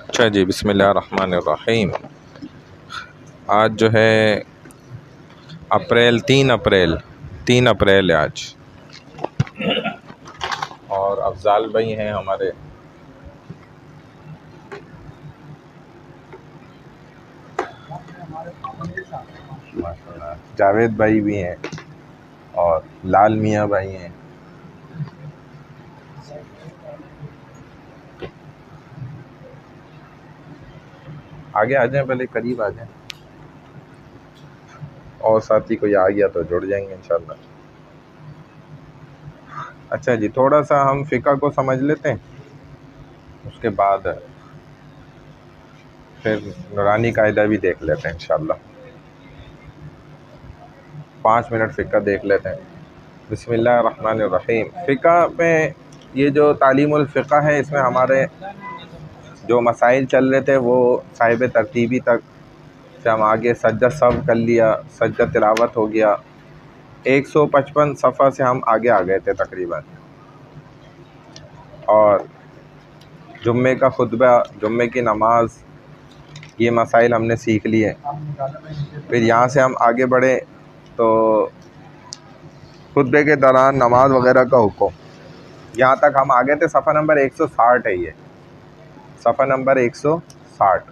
اچھا جی، بسم اللہ الرحمن الرحیم۔ آج جو ہے تین اپریل ہے آج، اور افضال بھائی ہیں ہمارے، ماشاءاللہ جاوید بھائی بھی ہیں اور لال میاں بھائی ہیں۔ آگے آ جائیں، پہلے قریب آ جائیں، اور ساتھی کوئی آ گیا تو جڑ جائیں گے انشاءاللہ۔ اچھا جی، تھوڑا سا ہم فقہ کو سمجھ لیتے ہیں، اس کے بعد پھر نورانی قاعدہ بھی دیکھ لیتے ہیں انشاءاللہ۔ 5 منٹ فقہ دیکھ لیتے ہیں۔ بسم اللہ الرحمن الرحیم۔ فقہ میں یہ جو تعلیم الفقہ ہے، اس میں ہمارے جو مسائل چل رہے تھے وہ صاحب ترتیبی تک سے ہم آگے سجدہ سہو کر لیا، سجدہ تلاوت ہو گیا، 155 صفحہ سے ہم آگے آ گئے تھے تقریباً، اور جمعے کا خطبہ، جمعے کی نماز، یہ مسائل ہم نے سیکھ لیے۔ پھر یہاں سے ہم آگے بڑھے تو خطبے کے دوران نماز وغیرہ کا حکم، یہاں تک ہم آگے تھے۔ صفحہ نمبر 160 ہے، یہ صفحہ نمبر 160،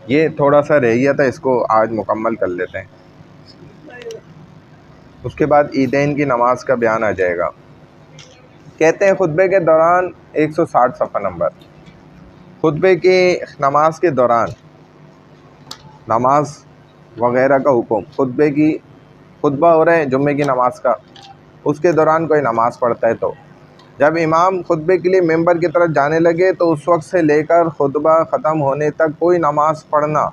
یہ تھوڑا سا رہ گیا تھا، اس کو آج مکمل کر لیتے ہیں۔ اس کے بعد عیدین کی نماز کا بیان آ جائے گا۔ کہتے ہیں خطبے کے دوران 160 صفحہ نمبر، خطبے کی نماز کے دوران نماز وغیرہ کا حکم، خطبہ ہو رہے ہیں جمعے کی نماز کا، اس کے دوران کوئی نماز پڑھتا ہے تو جب امام خطبے کے لیے ممبر کی طرف جانے لگے تو اس وقت سے لے کر خطبہ ختم ہونے تک کوئی نماز پڑھنا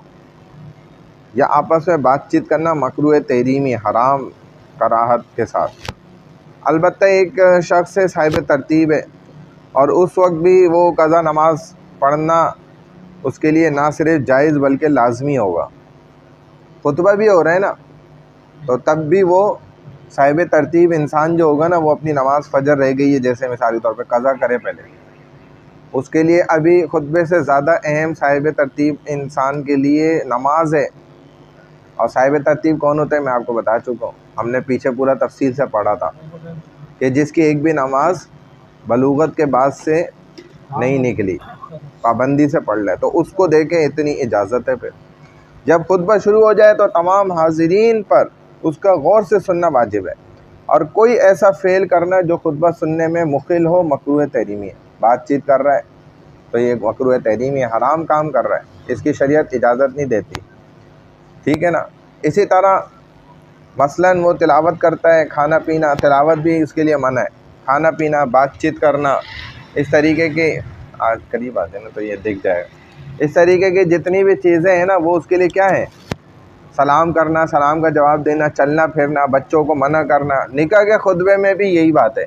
یا آپس میں بات چیت کرنا مکروہ تحریمی، حرام کراہت کے ساتھ۔ البتہ ایک شخص سے صاحب ترتیب ہے اور اس وقت بھی وہ قضا نماز پڑھنا اس کے لیے نہ صرف جائز بلکہ لازمی ہوگا۔ خطبہ بھی ہو رہا ہے نا، تو تب بھی وہ صاحب ترتیب انسان جو ہوگا نا، وہ اپنی نماز فجر رہ گئی ہے جیسے مثالی طور پہ قضا کرے پہلے، اس کے لیے ابھی خطبے سے زیادہ اہم صاحب ترتیب انسان کے لیے نماز ہے۔ اور صاحب ترتیب کون ہوتا ہے میں آپ کو بتا چکا ہوں، ہم نے پیچھے پورا تفصیل سے پڑھا تھا کہ جس کی ایک بھی نماز بلوغت کے بعد سے نہیں نکلی، پابندی سے پڑھ لے، تو اس کو دیکھیں اتنی اجازت ہے۔ پھر جب خطبہ شروع ہو جائے تو تمام حاضرین پر اس کا غور سے سننا واجب ہے، اور کوئی ایسا فعل کرنا جو خطبہ سننے میں مخل ہو مکروہ تحریمی ہے۔ بات چیت کر رہا ہے تو یہ مکروہ تحریمی ہے، حرام کام کر رہا ہے، اس کی شریعت اجازت نہیں دیتی، ٹھیک ہے نا۔ اسی طرح مثلاً وہ تلاوت کرتا ہے، کھانا پینا، تلاوت بھی اس کے لیے منع ہے، کھانا پینا، بات چیت کرنا، اس طریقے کے، آج قریب آتے ہیں نا تو یہ دکھ جائے گا، اس طریقے کی جتنی بھی چیزیں ہیں نا وہ اس کے لیے کیا ہے، سلام کرنا، سلام کا جواب دینا، چلنا پھرنا، بچوں کو منع کرنا۔ نکاح کے خطبے میں بھی یہی بات ہے،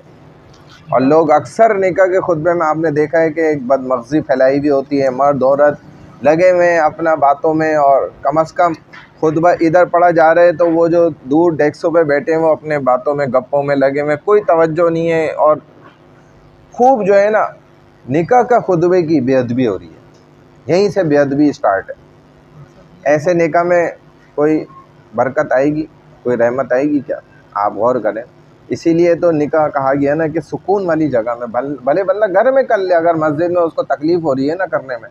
اور لوگ اکثر نکاح کے خطبے میں آپ نے دیکھا ہے کہ ایک بدمغزی پھیلائی بھی ہوتی ہے، مرد عورت لگے ہوئے اپنا باتوں میں، اور کم از کم خطبہ ادھر پڑھا جا رہا ہے تو وہ جو دور ڈیسکوں پہ بیٹھے ہیں وہ اپنے باتوں میں، گپوں میں لگے ہوئے، کوئی توجہ نہیں ہے، اور خوب جو ہے نا نکاح کا خطبے کی بے ادبی ہو رہی ہے، یہیں سے بے ادبی اسٹارٹ ہے۔ ایسے نکاح میں کوئی برکت آئے گی، کوئی رحمت آئے گی کیا؟ آپ غور کریں۔ اسی لیے تو نکاح کہا گیا نا کہ سکون والی جگہ میں، بھلے بندہ گھر میں کر لے، اگر مسجد میں اس کو تکلیف ہو رہی ہے نا کرنے میں،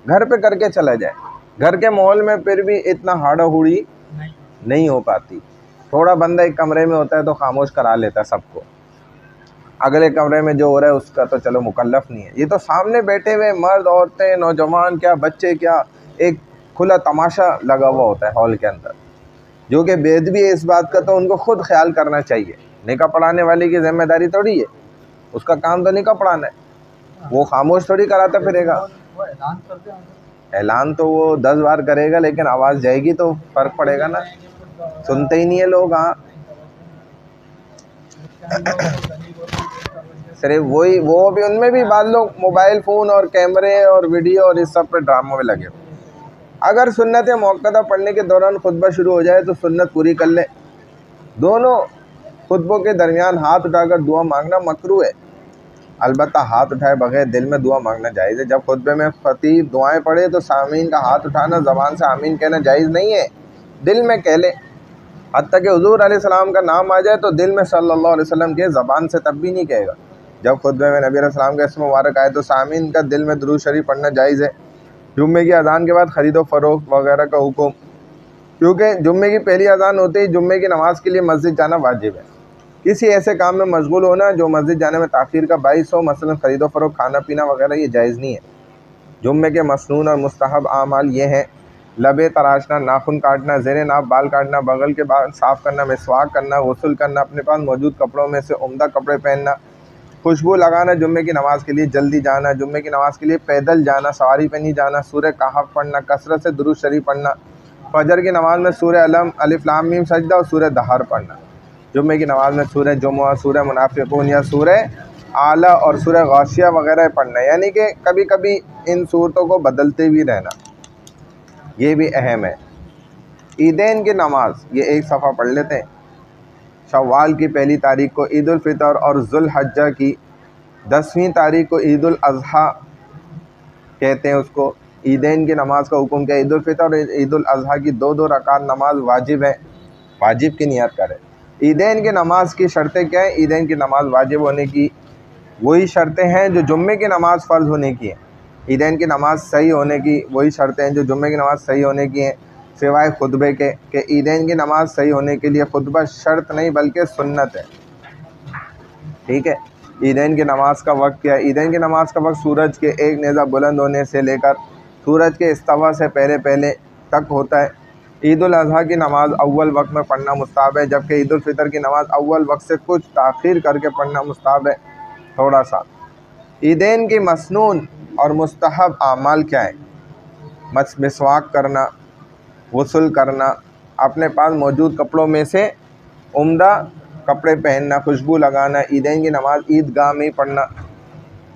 گھر پہ کر کے چلا جائے۔ گھر کے ماحول میں پھر بھی اتنا ہاڑا ہوڑی نہیں ہو پاتی، تھوڑا بندہ ایک کمرے میں ہوتا ہے تو خاموش کرا لیتا ہے سب کو، اگلے کمرے میں جو ہو رہا ہے اس کا تو چلو مکلف نہیں ہے، یہ تو سامنے بیٹھے ہوئے مرد، عورتیں، نوجوان، کیا بچے، کیا ایک کھلا تماشا لگا ہوا ہوتا ہے ہال کے اندر، جو کہ بے ادبی ہے اس بات کا تو ان کو خود خیال کرنا چاہیے۔ نکاح پڑھانے والے کی ذمہ داری تھوڑی ہے، اس کا کام تو نکاح پڑھانا ہے، وہ خاموش تھوڑی کراتا پھرے گا۔ اعلان تو وہ 10 بار کرے گا لیکن آواز جائے گی تو فرق پڑے گا نا، سنتے ہی نہیں ہے لوگ۔ ہاں صرف وہی، وہ بھی ان میں بھی بعض لوگ موبائل فون اور کیمرے اور ویڈیو اور اس سب پہ ڈراموں میں لگے۔ اگر سنت موقدہ پڑھنے کے دوران خطبہ شروع ہو جائے تو سنت پوری کر لیں۔ دونوں خطبوں کے درمیان ہاتھ اٹھا کر دعا مانگنا مکروہ ہے، البتہ ہاتھ اٹھائے بغیر دل میں دعا مانگنا جائز ہے۔ جب خطبے میں خطیب دعائیں پڑھے تو سامعین کا ہاتھ اٹھانا زبان سے آمین کہنا جائز نہیں ہے، دل میں کہہ لے۔ حتیٰ کہ حضور علیہ السلام کا نام آ جائے تو دل میں صلی اللہ علیہ وسلم کے، زبان سے تب بھی نہیں کہے گا۔ جب خطبے میں نبی علیہ السلام کا اسم مبارک آئے تو سامعین کا دل میں درود شریف پڑھنا جائز ہے۔ جمعے کی اذان کے بعد خرید و فروخت وغیرہ کا حکم، کیونکہ جمعے کی پہلی اذان ہوتے ہی جمعے کی نماز کے لیے مسجد جانا واجب ہے۔ کسی ایسے کام میں مشغول ہونا جو مسجد جانے میں تاخیر کا باعث ہو، مثلا خرید و فروخت، کھانا پینا وغیرہ، یہ جائز نہیں ہے۔ جمعے کے مسنون اور مستحب اعمال یہ ہیں: لبیں تراشنا، ناخن کاٹنا، زیر ناف بال کاٹنا، بغل کے بال صاف کرنا، مسواک کرنا، غسل کرنا، اپنے پاس موجود کپڑوں میں سے عمدہ کپڑے پہننا، خوشبو لگانا، جمعے کی نماز کے لیے جلدی جانا، جمعے کی نماز کے لیے پیدل جانا، سواری پہ نہیں جانا، سورہ کہف پڑھنا، کثرت سے درود شریف پڑھنا، فجر کی نماز میں سورہ علم، الف لام میم سجدہ اور سورہ دہر پڑھنا، جمعے کی نماز میں سورہ جمعہ، سورہ منافقون یا سورہ اعلیٰ اور سورہ غاشیہ وغیرہ پڑھنا، یعنی کہ کبھی کبھی ان صورتوں کو بدلتے بھی رہنا، یہ بھی اہم ہے۔ عیدین کی نماز، یہ ایک صفحہ پڑھ لیتے ہیں۔ شوال کی پہلی تاریخ کو عید الفطر اور ذوالحجہ کی 10ویں تاریخ کو عید الاضحیٰ کہتے ہیں اس کو۔ عیدین کی نماز کا حکم کیا ہے؟ عید الفطر اور عید الاضحیٰ کی 2 رکعت نماز واجب ہے، واجب کی نیت کرے۔ عیدین کی نماز کی شرطیں کیا ہیں؟ عیدین کی نماز واجب ہونے کی وہی شرطیں ہیں جو جمعے کی نماز فرض ہونے کی ہیں۔ عیدین کی نماز صحیح ہونے کی وہی شرطیں ہیں جو جمعے کی نماز صحیح ہونے کی ہیں، سوائے خطبے کے، کہ عیدین کی نماز صحیح ہونے کے لیے خطبہ شرط نہیں بلکہ سنت ہے، ٹھیک ہے۔ عیدین کی نماز کا وقت کیا ہے؟ عیدین کی نماز کا وقت سورج کے ایک نیزہ بلند ہونے سے لے کر سورج کے استوا سے پہلے تک ہوتا ہے۔ عید الاضحیٰ کی نماز اول وقت میں پڑھنا مستحب ہے، جبکہ عید الفطر کی نماز اول وقت سے کچھ تاخیر کر کے پڑھنا مستحب ہے، تھوڑا سا۔ عیدین کی مسنون اور مستحب اعمال کیا ہیں؟ مسواک کرنا، غسل کرنا، اپنے پاس موجود کپڑوں میں سے عمدہ کپڑے پہننا، خوشبو لگانا، عیدین کی نماز عیدگاہ میں ہی پڑھنا،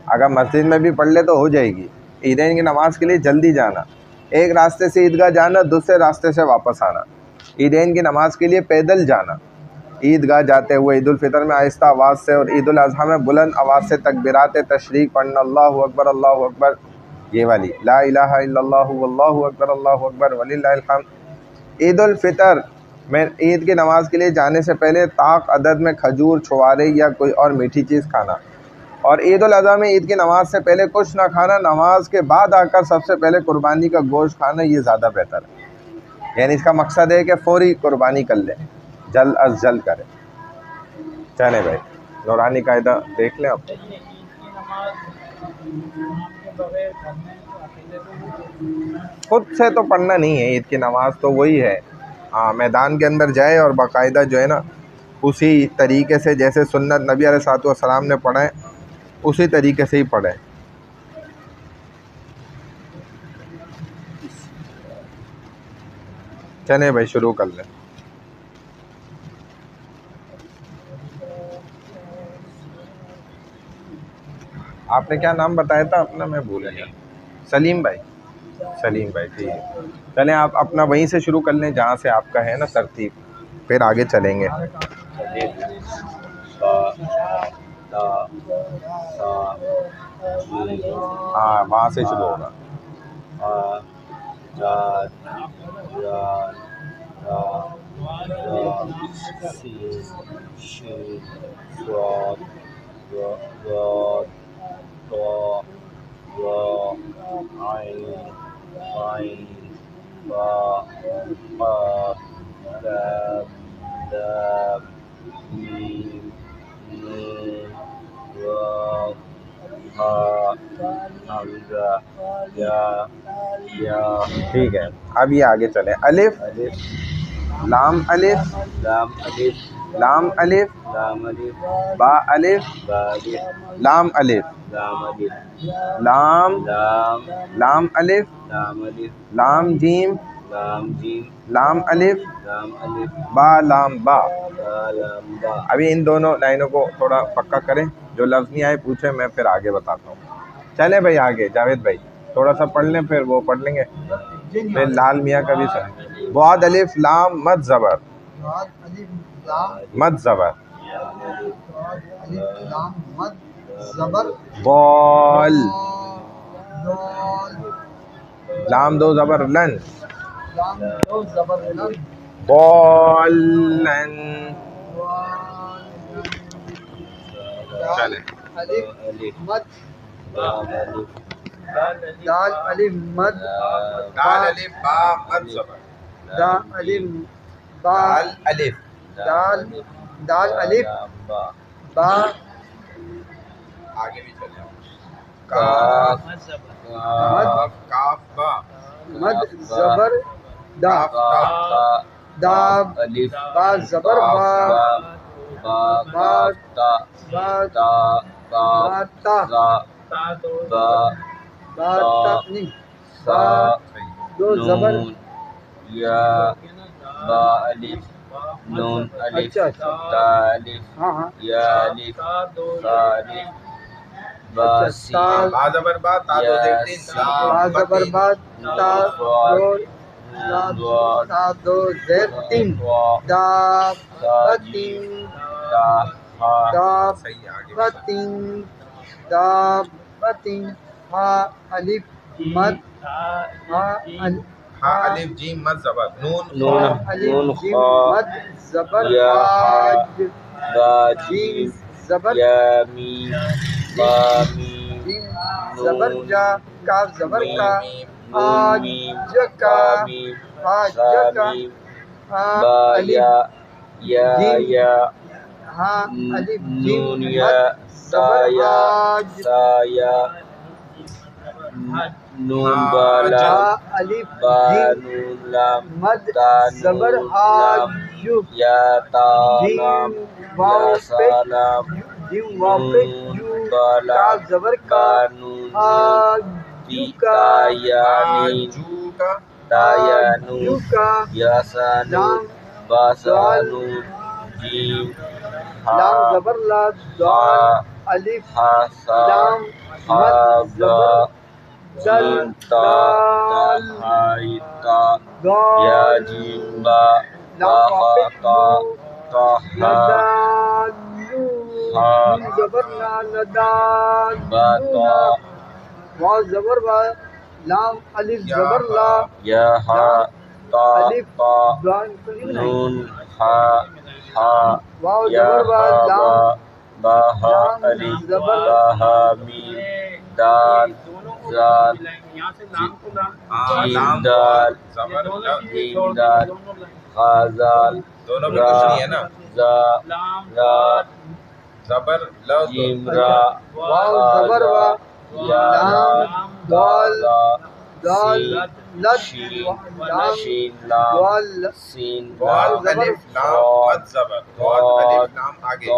اگر مسجد میں بھی پڑھ لے تو ہو جائے گی۔ عیدین کی نماز کے لیے جلدی جانا، ایک راستے سے عیدگاہ جانا، دوسرے راستے سے واپس آنا۔ عیدین کی نماز کے لیے پیدل جانا، عیدگاہ جاتے ہوئے عید الفطر میں آہستہ آواز سے اور عید الاضحیٰ میں بلند آواز سے تکبیرات تشریق پڑھنا، اللہ اکبر، یہ والی لا الہ الا اللہ واللہ اکبر وللہ الحمد۔ عید الفطر میں عید کی نماز کے لیے جانے سے پہلے طاق عدد میں کھجور، چھوارے یا کوئی اور میٹھی چیز کھانا، اور عید الاضحیٰ میں عید کی نماز سے پہلے کچھ نہ کھانا، نماز کے بعد آ کر سب سے پہلے قربانی کا گوشت کھانا، یہ زیادہ بہتر ہے۔ یعنی اس کا مقصد ہے کہ فوری قربانی کر لیں، جلد از جلد کریں۔ چلیں بھائی، نورانی قاعدہ دیکھ لیں آپ۔ خود سے تو پڑھنا نہیں ہے، عید کی نماز تو وہی ہے، ہاں میدان کے اندر جائے اور باقاعدہ جو ہے نا اسی طریقے سے جیسے سنت نبی علیہ الصلوۃ والسلام نے پڑھا ہے اسی طریقے سے ہی پڑھے۔ چلیں بھائی شروع کر لیں۔ آپ نے کیا نام بتایا تھا اپنا؟ میں بھول گیا۔ سلیم بھائی، سلیم بھائی، ٹھیک ہے۔ چلیں آپ اپنا وہیں سے شروع کر لیں جہاں سے آپ کا ہے نا ترتیب، پھر آگے چلیں گے۔ ہاں وہاں سے شروع ہوگا۔ ٹھیک ہے، اب یہ آگے چلیں۔ الف، لام الف، لام الف، با الف، لام الف، لام، لام الف، لام جیم، لام الف، با لام با۔ ابھی ان دونوں لائنوں کو تھوڑا پکا کریں، جو لفظ نہیں آئے پوچھیں، میں پھر آگے بتاتا ہوں۔ چلیں بھائی آگے، جاوید بھائی تھوڑا سا پڑھ لیں پھر وہ پڑھ لیں گے، پھر لال میاں کا بھی سن۔ بعد الف لام مد زبر، مد زبر، زبر بال دال لام دو زبر لن لام دو زبر لن بالن چلے الف مد دال الف مد دال الف با مد زبر دا الف با دال الف دال الف با آگے بھی چلے کاف کاف با مد زبر دا کاف تا داب با زبر با با تا با تا نہیں با دو زبر یا با الف نون الف اچھا اچھا تا الف ہاں ہاں یا الف تا الف با سین با زبر با تا دو دیکھتے با زبر با تا دو زیر تین داب تین تا ہا داب صحیح آگے تین داب تین ہا الف مد ہا ہاں الف جیم مد زبر نون نون الف جیم خا مد زبر یا حاج با جیم جیم زبر یا میم با میم جیم زبر جا کاف زبر کا نون آج میم کا با میم آج سا کا میم ہا با الف یا یا جیم یا ہا الف نون جیم یا مد تا زبر یا حاج تا یا نون بالا ہا الف با جیم نون لام مد تا زبر نون حاج لام یا تا لام جیم واو یا سلام جیم واو پہ نون جو بالا کاف زبر کا با نون حاج تی کا تا یا نین جو کا تا یا جو نون کا یا سا نون لام با سا دال نون جیم لام ہا زبر لا دال الف ہا سا لام ہا مد با زبر دل جیم تا تا دال ہائی تا یا دال جیم با با لام ہا واپس تا تا ہا ندالو ہا نون زبر نا ندال با تا واو زبر با لام الف یا زبر لا یا ہا تا الف تا دال نون ہا ہا واو یا زبر با ہا با لام با ہا لام الف زبر با ہا میم دال زال ہاں جیم لام دال زبر جیم دال غازال دونوں میں کچھ نہیں ہے نا زا را زبر ل جیم را واو زبر با یا لام دال دال لد شین لام شین لام دال سین ضاد لام الف لام مد زبر ضاد الف لام آگے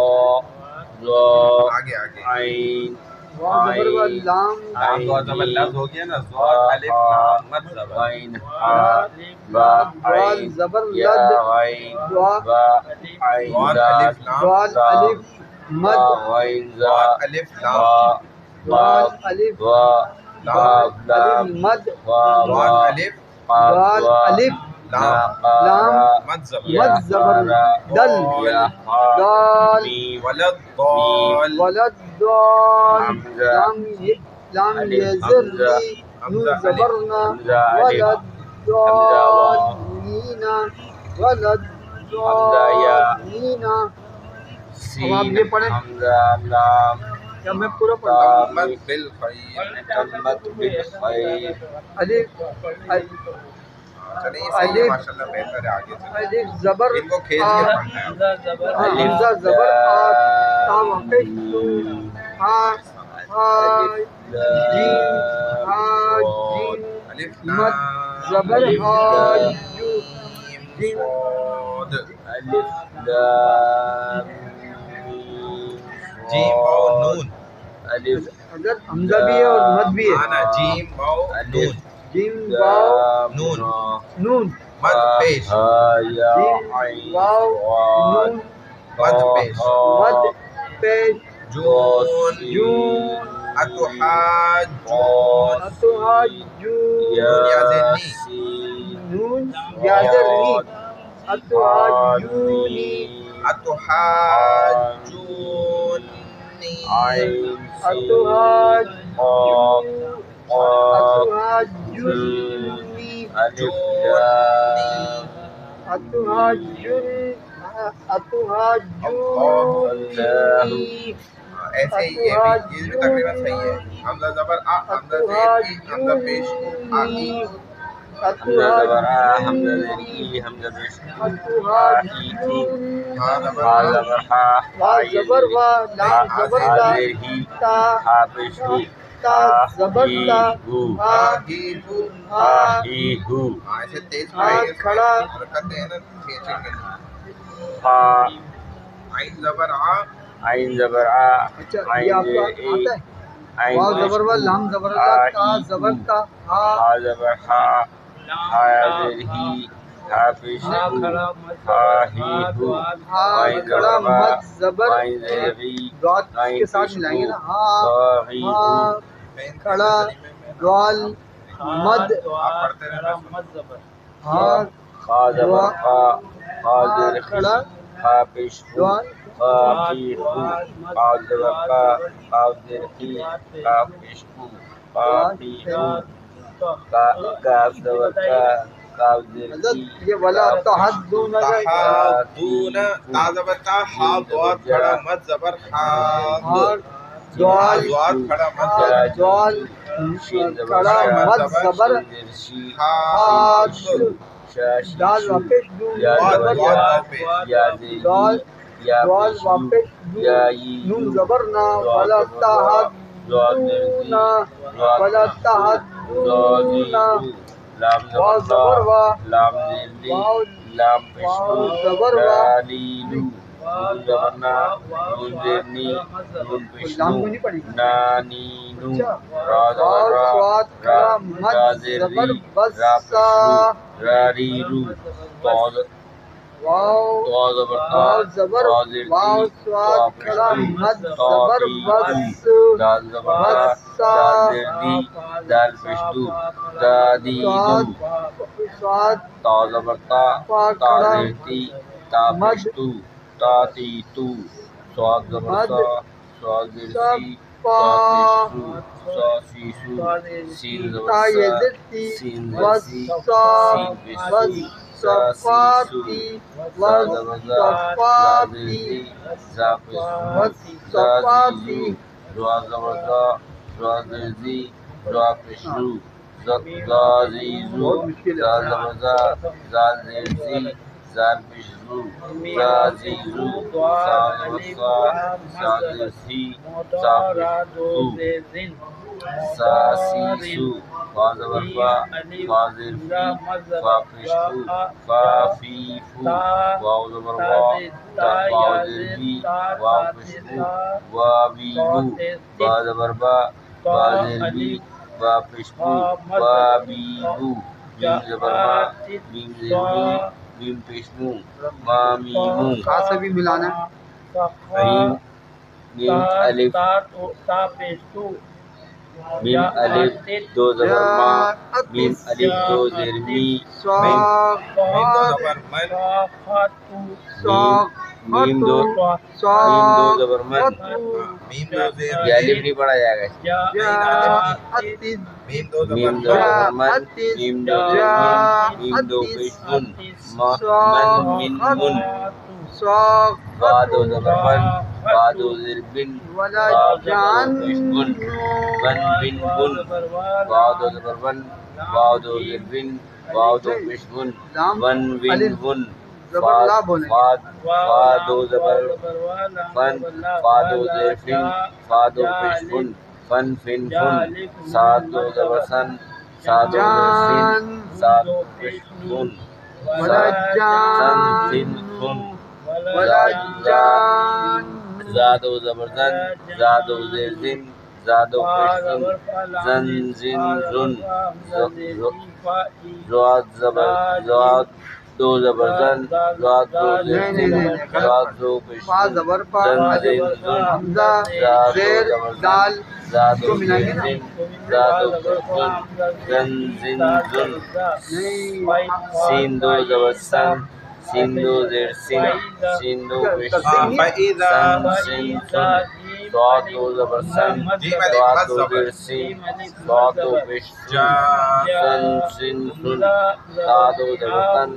ضا آگے آگے عین واو زبر با لام لام دو زبر لفظ ہو گیا نا ضاد الف لام مد زبر غین ہا با دال عین زبر یا لد غین دعا با عین ضاد دال الف لام دال الف با مد غین زا ضاد الف لام با دال الف با دال لام الف مد ضاد با الف دال الف لام لام مد زبر مد زبر دل یا ہا دال میم ولد ضال ولد دال حمزہ لام الف یزر حمزہ لی نون زبرنا حمزہ الف ولد حمزہ واو دالین ولد حمزہ یا دالین اب آپ سین یہ پڑھیں حمزہ لام کیا میں پورا پڑھتا ہوں تمت بالخیر تمت بالخیر الف چلیں یہ صحیح ہے ماشاءاللہ بہتر ہے آگے چلیں الف زبر ان کو کھینچ کے پڑھنا ہے حمزہ زبر تا واقف ہا ہا جیم ہا جیم الف مد لام زبر ہا جو میم صاد الف لام میم جیم واو نون الف حضرت حمزہ بھی ہے اور مد بھی ہے آنا جیم واو نون جیم واو نون نون مد پیش ہا یا جیم عین واو نون مد پیش مد پیش جون جون اتحاجون اتحاجون نون یا زنی نون یازر نی اتحاجونی اتحاجون عين أتهاج قاف قاف أتهاجني ألف لام أتهاجني ایسے ہی یہ بھی تقریباً صحیح ہے. حمزہ زبر آ، حمزہ زیر ای، حمزہ پیش آ ای. حمزہ زبر آ، حمزہ زیر ای، حمزہ پیش آ ای ای، ہا زبر ہا ہا، زبر ہا، وا ہا زبر وا لام زبر ہا لا زیر ہی، تا ہا پیش ہو، تا زبر ہی تا ہو، ہا ہی ہو. ہا ہی ہو، ہاں ایسے تیز ہا پڑھیں گے، کھڑا حرکتیں ہیں نا کھینچیں گے. ہا عین زبر آ، عین زبر آ، اچھا یہ عین آپ کو زیر ای، آتا ہے عین واو پیش زبر وا ہو، لام زبر ہا لا تا ای زبر ہو، تا ہا ہا زبر ہا، ہا زیر ہی، ہا پیش ہا ہو، کھڑا مد ہا زبر ہی ہا ہو، دوال ہا وائن کھڑا زبر با، مد زبر وائن زیر ای، ڈاٹ وائن کے ساتھ پیش ملائیں ہو، گے نا ہا ضاغی ہو، ہا فین کھڑا سلیمے میں دوال مد آپ پڑھتے رہنا. کھڑا مد زبر ہا خا زبر خا، خا ہا زیر خی، کھڑا خا پیش ہو، دوال خا خی خو، خا زبر خا، خا زیر خی، خا پیش ہو، خا خی خو، کاف زبر کا، کاف زیر حضرت کی، یہ ولا تحدون تحدون، تا زبر تا، ہا ضاد کھڑا مد زبر حاد، ہا ہا دوال ضاد کھڑا مد ہا زبر دوال شین زبر کھڑا شا، مد زبر شین زیر شی، ہاد شین پیش شا شی دال شو، واپس دو یا واد زبر واد یا، واپس. یا زیر دال ی، یا دوال پیش یو، واپس دو یا ای نون یو، زبر نا ضاد ولا زبر وا، ضاد زیر زی، تحدون ضاد ولا پیش ہو، ضادی تحدون ہو، لام واو زبر زبر لا، وا لام زیر لی، واو لام پیش ہو، واو زبر وا لالیلو، نون زبر نا، نون زیر نی، نون پیش لام نو، کو نہیں پڑھیں گے نانینو، اچھا را زبر واو را، سواد را کھڑا مد را زیر زبر ری، بس را پیش رو، سا را ری رو، واو تو زبر تا، واو زبر تا زیر واو تی، سواد تو پیش کھڑا تو، مد تا زبر تی بس تو، دال زبر دا، بسا دال زیر دی، دال پیش تو، دا دی دو، سواد سواد تا زبر تا، پا تا کھڑا زیر تی، تا پیش مد تو، تا تی تو، سواد زبر مد سا، سواد زیر سب سی، پا سواد پیش سو، سا سی سو، سین زبر تا سا، یزتی سین زیر سی، وسا سین پیش سو، سا سی سو، وصفاتی زا زبر زا، زا زیر وصفاتی زی، زا پیش زو، زا وصفاتی زی زو، زا زبر زا، زا زیر زی، زا پیش رو، زا زی زو، زا زبر زا، زا زیر زی، زا پیش زو، زا زی زو، زا زبر زا، زا زیر سی، زا پیش زو، سا سی سو، فا زبر فا، فا زیر فی، فا پیش فو، فا فی فو، واو زبر وا، واو زیر وی، واو پیش فو، وا وی وو، با زبر با، با زیر وی، با پیش فو، با بی وو، میم زبر ما، میم زیر می، میم پیش مو، ما میمو، خاص سے بھی ملانا ہے میم میم الف، تا پیش تو میم الف دو زبر ما، میم الف دو زیر می، میم میم دو صاخات زبر من، میم دو صاخات میم دو زبر من، میم دو زیر یہ الف نہیں پڑھا جائے گا، جاءت میم دو زبر میم دو من، زبر من، میم دو زیر میم، میم دو پیش من، من من من، با دو زبر من، با دو زیر بن، ولا با دو جان پیش بن، بن بن بن، با دو زبر بن، با دو زیر بن، با دو پیش بن، ون ون ون، زبر لا بولیں گے فا فا دو زبر فن، فا دو زیر فن، فا دو پیش فن، فن فن فن، سات دو زبر سن، سات دو زیر سن، سات دو پیش فن، ولا سن جان سن فن، ولا جان زادو زبر زن، زادو زیر زن، زادو پیش زن، زن زن زن، زواد زبر زواد دو زبر زن، زواد دو زیر زن، زواد دو پیش فا زن، زبر پا زن الف زن زن، حمزہ زاد دو زیر زبر زن، دال زادو کو ملائیں زیر گے نا زن، زادو پیش زن، زن زن زن، نہیں سین دو زبر سن، سین دو زیر سن، سین دو پیش سن، فَإِذَا سن سن سن، صاد دو زبر سن صاد دو زیر سین صاد دو پیش سن سن سن تا دو زبر تن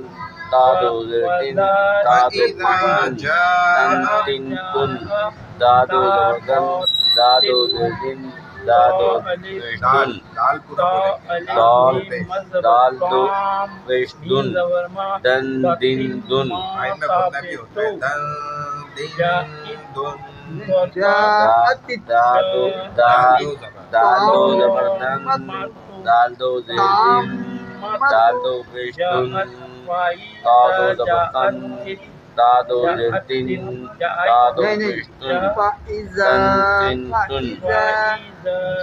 تا دو زیر تن تا دو پیش تن تن تن دا دو زبر تن دا دو زیر تن دا دو پیش تن دال پورا دال دال دو پیش دن دن دن دن آئین میں بولنا بھی ہوتا ہے دن دن دن جاءت دال دو زبر دن دال دو زیر دن دال دو پیش دن تا دو زبر تن تا دو زیر تن تا دو پیش تن فإذا تن تن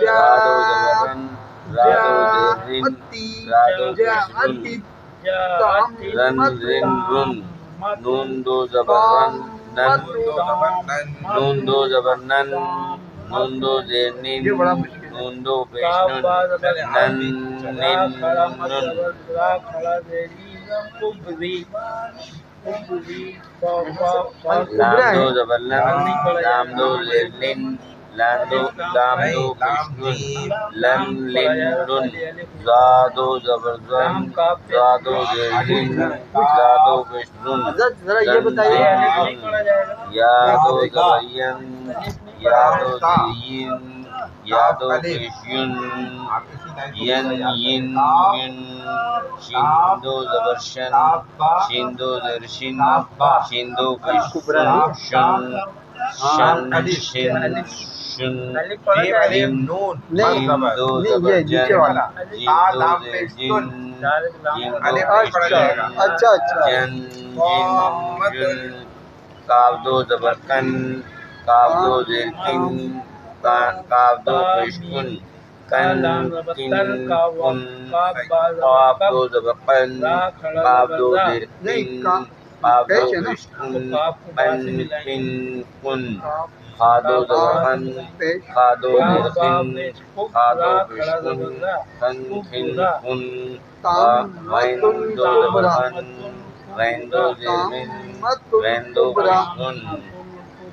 جاءت را دو زبر تن را دو زیر دن را دو پیش دن رن رن رن نون دو زبر رن نن نون دو زبر نن نون دو زیر نن نون دو پیش نن نن نن نن لام دو زبر لن لام دو زیر لن لام دو پیش نن لن لن نن زا دو زبر زن زا دو زیر زن زا دو پیش نن ذرا یہ بتائیے یا دو زبر ین یا دو زیر ین یا دو پیش ین ین ین ین شین دو زبر شن شین دو زیر شن شین دو پیش شن شن شن شن جیم نون جیم دو زبر جن جیم دو زیر جن جیم دو پیش جن اچھا اچھا جن جن جن کاف دو زبر کن کاف دو زیر کن کاف دو پیش کن کن کن کن قاف دو زبر قن قاف دو زیر کن قاف دو پیش کن قن کن کن خا دو زبر خن خا دو زیر کن خا دو پیش کن کن کن کن غین دو زبر خن غین دو زیر من غین دو پیش کن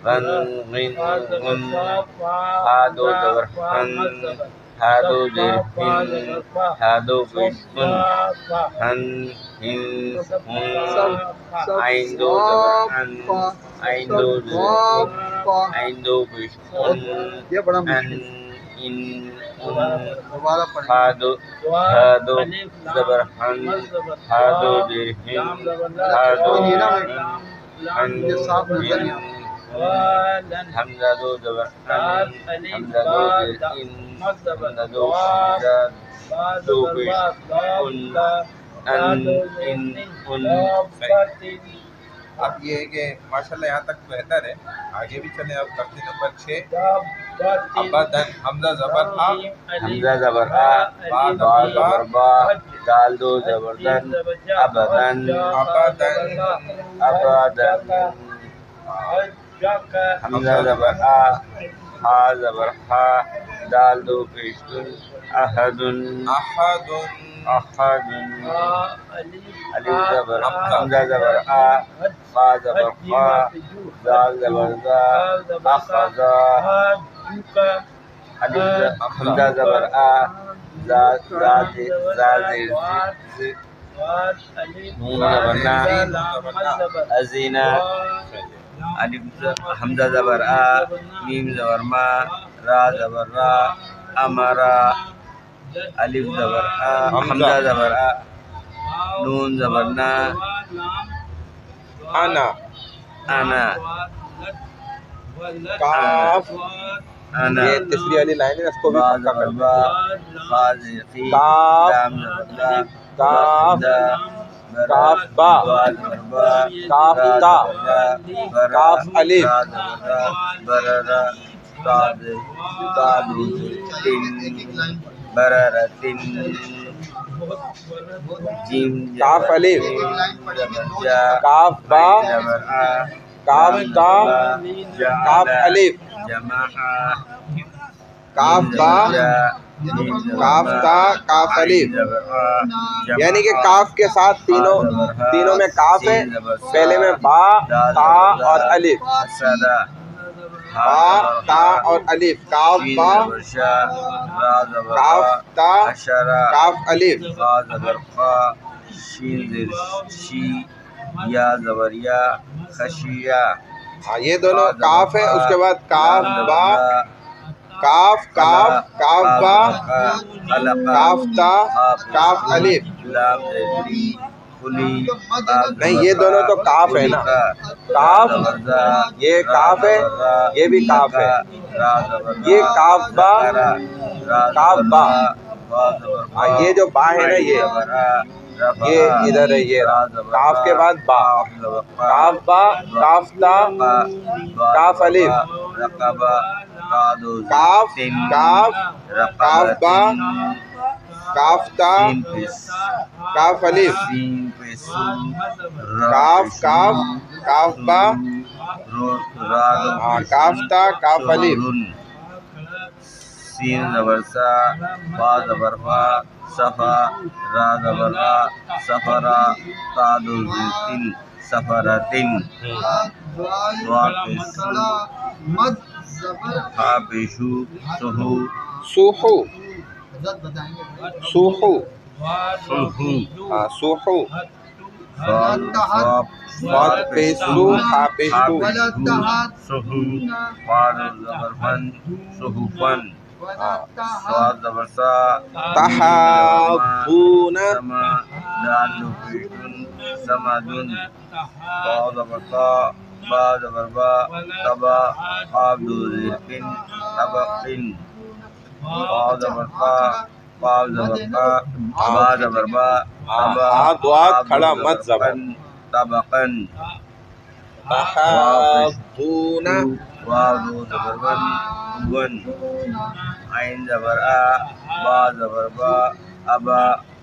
غن غن غن ہا دو زبر خن ہا دو زیر ہن ہا دو پیش کن ہن ہن ہن عین دو زبر ہن عین دو زیر ہن عین دو پیش کن یہ بڑا ان ان دوبارہ پڑھیں ہا دو زبر ہن ہا دو زیر ہن ہا دو زیر ہن ہن حمزہ دو زبر ان حمزہ دو زیر ان حمزہ دو شدہ دو پیش ان ان ان اب یہ ہے کہ ماشاءاللہ یہاں تک بہتر ہے، آگے بھی چلیں۔ اب ترتیب نمبر 6 ابدن حمزہ زبر آ حمزہ زبر آ با زبر با دال دو زبر دن ابدن ابدن ابدن حمزہ زبر آ ہا زبر ہا دال دو پیش دن احدن احد احد الف زبر حمزہ زبر آ فا زبر فا دال زبر دا اخذا الف حمزہ زبر آ زا زیر نون زبر نا ازینا الف حمزہ زبر آ میم زبر ما را زبر را امرا الف زبر آ حمزہ زبر آ نون زبر نا انا انا کاف انا یہ تیسری والی لائن ہے، اس کو بھی با پکا زبر کر با خا زیر خی کاف لام زبر لا کاف دا کاف با با زبر با کاف را تا زبر را برا کاف الف را زبر را برا صاد صاد تن برا تن جیم کاف الف زبر جا کاف با زبر آ کاف تا کاف الف جمع کاف با کاف تا کاف الف، یعنی کہ کاف کے ساتھ تینوں میں کاف ہے، پہلے میں با تا اور الف۔ با تا اور الف، کاف با کاف تا کاف الف، شین زیر شی یا زبر یا خشیہ ہاں یہ دونوں کاف ہے، اس کے بعد کاف با کاف کاف کاف با کاف تا کاف الف، لام زیری کلی نہیں یہ دونوں تو کاف ہے نا، کاف یہ کاف ہے، یہ بھی کاف ہے، یہ کاف با کاف با، یہ جو با ہے نا یہ ادھر ہے، یہ کاف کے بعد با، کاف با کاف تا کاف الف، کاف کاف کاف با کاف تا کاف الف، کاف کاف کاف با کاف تا کاف الف، سین زبر سا با زبر فا صفا را زبر را سفرا تا دو زیتن سفرتن مد زبر ہا پیشو سہو سوحو سوحو سہو ہاں سوحو، فات پیسو ہا پیشو، سہو فاد زبر فن سہو فن سواد زبر سا تحابون سما دال پیشن سمدن با زبر تا با زبر با تبا آب دو زیرکن تبقن با زبر تا با زبر با با زبر با تبا دعا کھڑا مت زبر، طبقن تحابون واو دو زبر ون ون عین زبر آ با زبر با ابا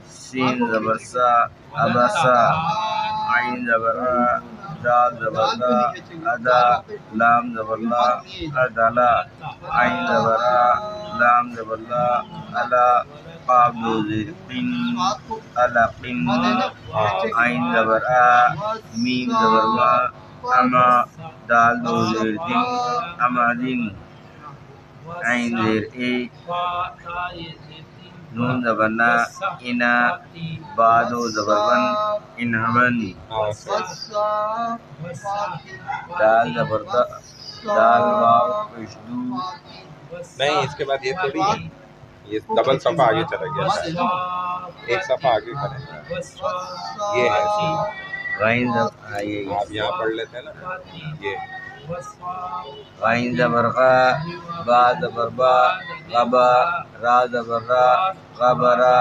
سین زبر سا ابسا عین زبر آ دال زبر دا ادا لام زبر لا ادلا عین زبر آ لام زبر لا الا قاف دو زیر قن القن عین زبر آ میم زبر ما اما دال دو زیر دن امادن عین زیر اے نون زبر نا انا بادو زبر ون انہون دال زبر دا دال واو پشدو نہیں اس کے بعد یہ تھوڑی ہے، یہ ڈبل صفحہ آگے چلا گیا، ایک صفحہ آگے کریں، یہ ہے غین زبر آئیے آپ یہاں پڑھ لیتے ہیں نا، یہ غین زبر غا با زبر با غبا را زبر را غبرا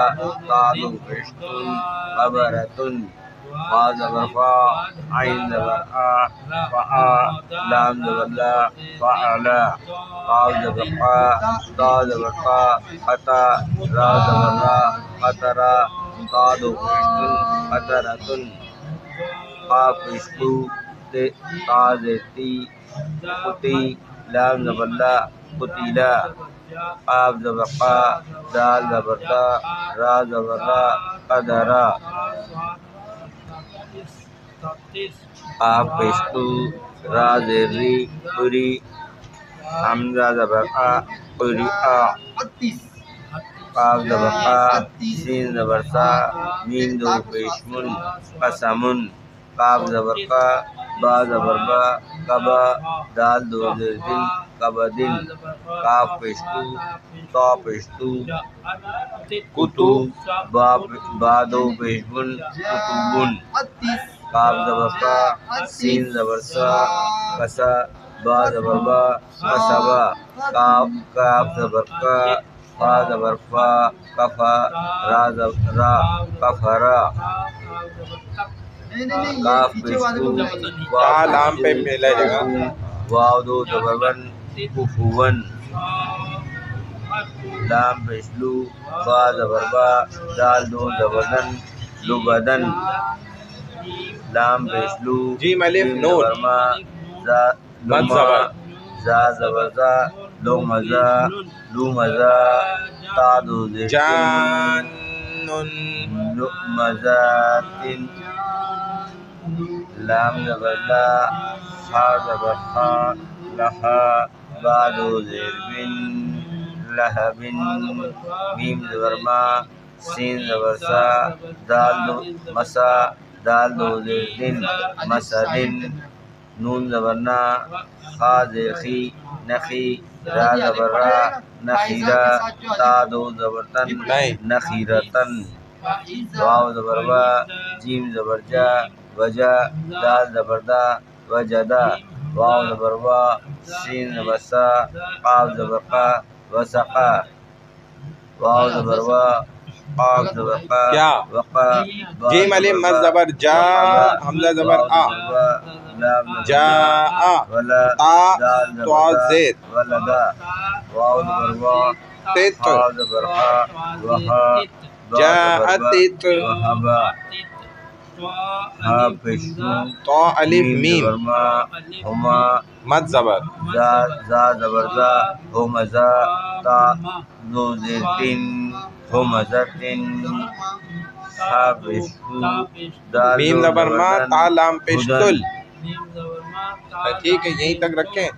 قادو پشتن غبرتن با زبر فا عین زبر آ فا لام زبر لا فعلا قاف زبر قا دا زبر قا قطا را زبر را قطرا قادو پشتن قطرتن قاف پشتو تا زیتی قطی لام زبر لا قتیلا قاف زبر قا دال زبر دا را زبر را قدرا قاف پشتو را زری قری حمزہ زبر آ قری آ قاف زبر قا سین زبر سا میم دو پیشمن قسمن قاف زبر قا با زبر با قبا دال دو زیر دن قبدن قاف پشتو تا پشتو کتو با دو پیشمن کتبن قاف زبر قا سین زبر سا قسا با زبر با قصبا قاف زبر قا فا زبر فا قفا را زبر را قفرا قاف پشتو تا لام پہ ملے گا، واو دو زبر ون کفون لام پشلو با زبر با دال دو زبر دن لبدن لام پشلو جیم الف نون ما مد زبر زا زبر زا لو مزا لو مزا تا دو زیر جانن لؤمزاتن لام زبر لا حا زبر خا لہا بعد زیر بن لہب میم زبر ما سین زبر سا دال دو مسا دال دو زیر دن مسدن نون زبر نا خا زیر خی نخی را زبر را نخیرا تا دو زبر تن نخیرتن واو زبر وا جیم زبر جا وجا دال زبر دا وجدا واو زبر وا سین زبر سا قاف زبر قا وسقا واو زبر وا قاف زبر قا کیا؟ وقا جیم الف مد زبر جا حمزہ زبر آ جا آ ولا تا دال تو زید ولدا واو زبر وا تت خا زبر خا وہا جاءت وہبا ہا پشو تو الف میم ما ہما مد زبر زا زبر زا ہمزا تا دو زیر تن ہمزتن ہا پشو دال میم دو زبر ما تن تا لام پشتل میم زبر ما تا ٹھیک ہے یہیں تک رکھیں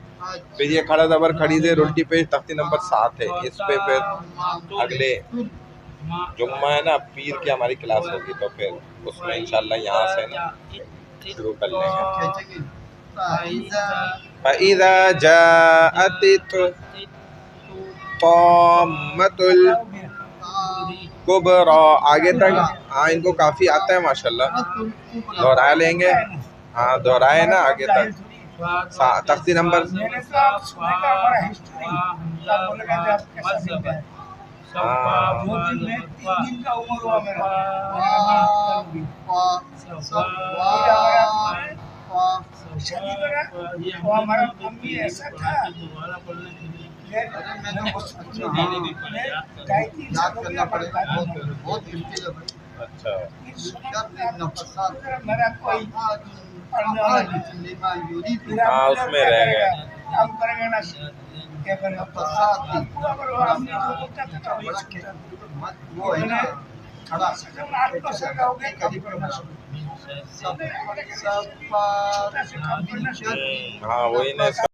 پھر یہ کھڑا زبر کھڑی زیر الٹی پیش تختی نمبر 7 ہے اس پہ پھر اگلے جمعہ ہے نا پیر کی ہماری کلاس ہوگی تو پھر اس میں انشاءاللہ یہاں سے نا شروع کر لیں گے فَإِذَا جَاءَتِ الطَّامَّةُ الْكُبْرَى آگے تک ہاں ان کو کافی آتا ہے ماشاءاللہ دہرا لیں گے ہاں دہرائے نا آگے تک تختی نمبر یاد کرنا پڑے گا بہت مشکل ہے بھائی اچھا ہاں اس میں رہ گئے وہ ہے نا کھڑا ہاں وہی نا